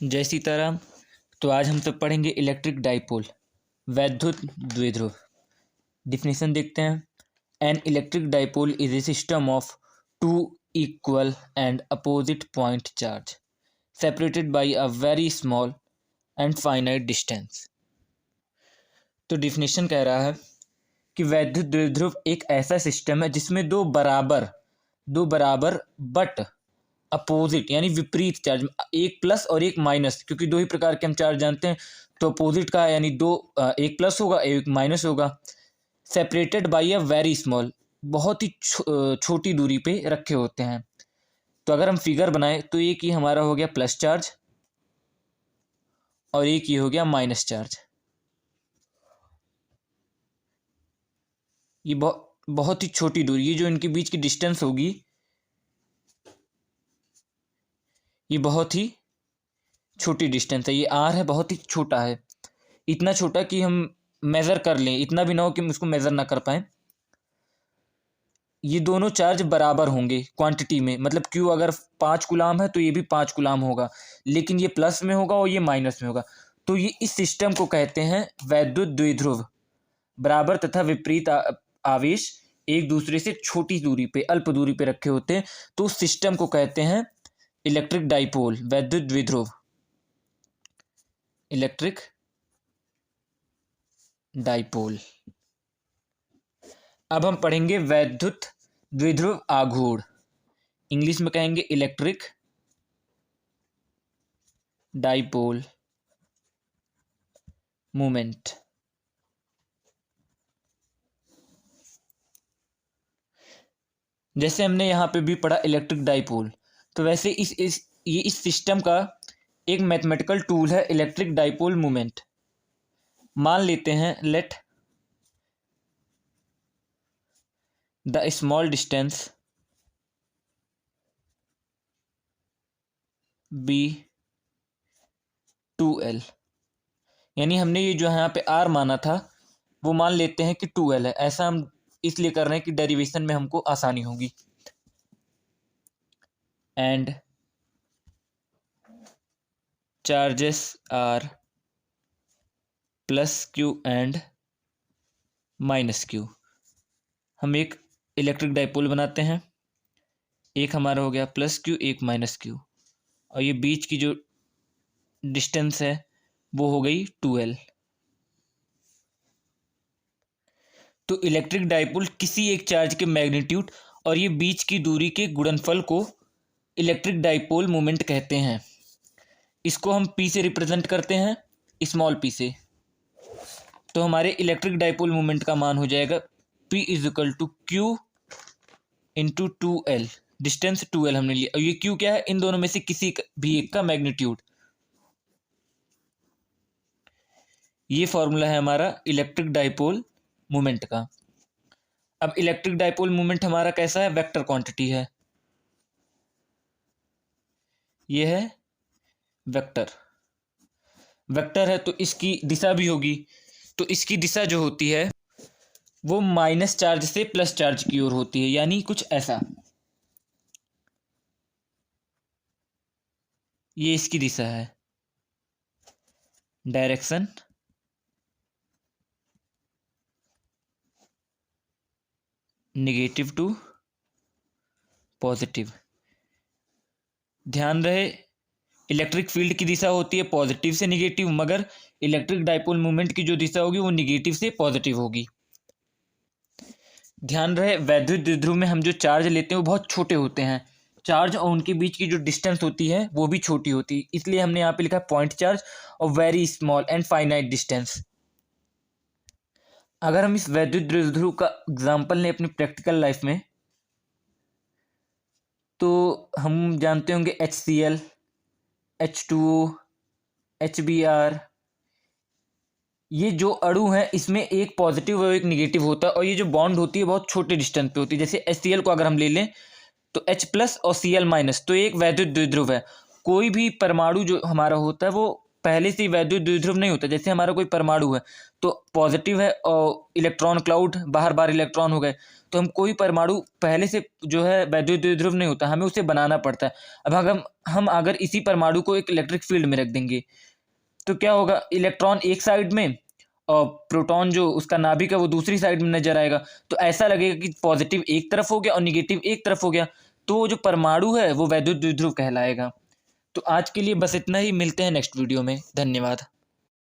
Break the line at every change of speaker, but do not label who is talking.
जय सीताराम। तो आज हम सब पढ़ेंगे इलेक्ट्रिक डाइपोल, वैद्युत द्विध्रुव। डिफिनेशन देखते हैं। An electric dipole is a system of two equal and opposite point charge separated by a very small and finite distance. तो डिफिनेशन कह रहा है कि वैद्युत द्विध्रुव एक ऐसा सिस्टम है जिसमें दो बराबर बट अपोजिट यानी विपरीत चार्ज, एक प्लस और एक माइनस, क्योंकि दो ही प्रकार के हम चार्ज जानते हैं। तो अपोजिट का यानी दो, एक प्लस होगा एक माइनस होगा। Separated by a very small, बहुत ही छोटी दूरी पे रखे होते हैं। तो अगर हम फिगर बनाएं तो एक ही हमारा हो गया प्लस चार्ज और एक ये हो गया माइनस चार्ज। ये बहुत ही छोटी दूरी, ये जो इनके बीच की डिस्टेंस होगी ये बहुत ही छोटी डिस्टेंस है। ये आर है, बहुत ही छोटा है, इतना छोटा कि हम मेज़र कर लें, इतना भी ना हो कि हम उसको मेज़र ना कर पाएँ। ये दोनों चार्ज बराबर होंगे क्वांटिटी में, मतलब क्यू अगर 5 कूलाम है तो ये भी 5 कूलाम होगा, लेकिन ये प्लस में होगा और ये माइनस में होगा। तो ये इस सिस्टम को कहते हैं वैद्युत द्विध्रुव। बराबर तथा विपरीत आवेश एक दूसरे से छोटी दूरी पे, अल्प दूरी पे रखे होते हैं, तो उस सिस्टम को कहते हैं इलेक्ट्रिक डाइपोल, वैद्युत द्विध्रुव, इलेक्ट्रिक डाइपोल। अब हम पढ़ेंगे वैद्युत द्विध्रुव आघूर्ण, इंग्लिश में कहेंगे इलेक्ट्रिक डाइपोल मोमेंट। जैसे हमने यहाँ पे भी पढ़ा इलेक्ट्रिक डाइपोल, तो वैसे इस सिस्टम का एक मैथमेटिकल टूल है इलेक्ट्रिक डाइपोल मोमेंट। मान लेते हैं let the small distance be 2L, यानी हमने ये जो यहाँ पे R माना था वो मान लेते हैं कि 2L है। ऐसा हम इसलिए कर रहे हैं कि डेरिवेशन में हमको आसानी होगी। And charges are plus q and minus q. हम एक इलेक्ट्रिक डाइपोल बनाते हैं, एक हमारा हो गया प्लस क्यू एक माइनस क्यू, और ये बीच की जो डिस्टेंस है वो हो गई 2L। तो इलेक्ट्रिक डाइपोल किसी एक चार्ज के मैग्नीट्यूड और ये बीच की दूरी के गुणनफल को इलेक्ट्रिक डाइपोल मोमेंट कहते हैं। इसको हम P से रिप्रेजेंट करते हैं, स्मॉल p से। तो हमारे इलेक्ट्रिक डाइपोल मोमेंट का मान हो जाएगा P is equal to Q into 2L। Distance 2L हमने लिया, और ये Q क्या है, इन दोनों में से किसी भी एक का मैग्नीट्यूड। ये फॉर्मूला है हमारा इलेक्ट्रिक डाइपोल मोमेंट का। अब इलेक्ट्रिक डाइपोल मोमेंट हमारा कैसा है, वेक्टर क्वांटिटी है, ये है वेक्टर। वेक्टर है तो इसकी दिशा भी होगी, तो इसकी दिशा जो होती है वो माइनस चार्ज से प्लस चार्ज की ओर होती है, यानी कुछ ऐसा। ये इसकी दिशा है, डायरेक्शन नेगेटिव टू पॉजिटिव। ध्यान रहे इलेक्ट्रिक फील्ड की दिशा होती है पॉजिटिव से निगेटिव, मगर इलेक्ट्रिक डाइपोल मोमेंट की जो दिशा होगी वो निगेटिव से पॉजिटिव होगी। ध्यान रहे वैद्युत द्विध्रुव में हम जो चार्ज लेते हैं वो बहुत छोटे होते हैं, चार्ज और उनके बीच की जो डिस्टेंस होती है वो भी छोटी होती है, इसलिए हमने यहाँ पे लिखा है पॉइंट चार्ज और very small and finite distance. अगर हम इस वैद्युत द्विध्रुव का एग्जाम्पल लें अपनी प्रैक्टिकल लाइफ में, तो हम जानते होंगे HCl, H2O, HBr। ये जो अणु है इसमें एक पॉजिटिव और एक निगेटिव होता है, और ये जो बॉन्ड होती है बहुत छोटे डिस्टेंस पे होती है। जैसे HCl को अगर हम ले लें तो H प्लस और Cl माइनस, तो एक वैद्युत द्विध्रुव है। कोई भी परमाणु जो हमारा होता है वो पहले से ही वैद्युत द्विध्रुव नहीं होता। जैसे हमारा कोई परमाणु है तो पॉजिटिव है और इलेक्ट्रॉन क्लाउड, बाहर बाहर इलेक्ट्रॉन हो गए, तो हम कोई परमाणु पहले से जो है वैद्युत द्विध्रुव नहीं होता, हमें उसे बनाना पड़ता है। अब अगर हम अगर इसी परमाणु को एक इलेक्ट्रिक फील्ड में रख देंगे तो क्या होगा, इलेक्ट्रॉन एक साइड में और प्रोटॉन जो उसका नाभिक है वो दूसरी साइड में नजर आएगा। तो ऐसा लगेगा कि पॉजिटिव एक तरफ हो गया और निगेटिव एक तरफ हो गया, तो जो परमाणु है वो वैद्युत द्विध्रुव कहलाएगा। तो आज के लिए बस इतना ही, मिलते हैं नेक्स्ट वीडियो में। धन्यवाद।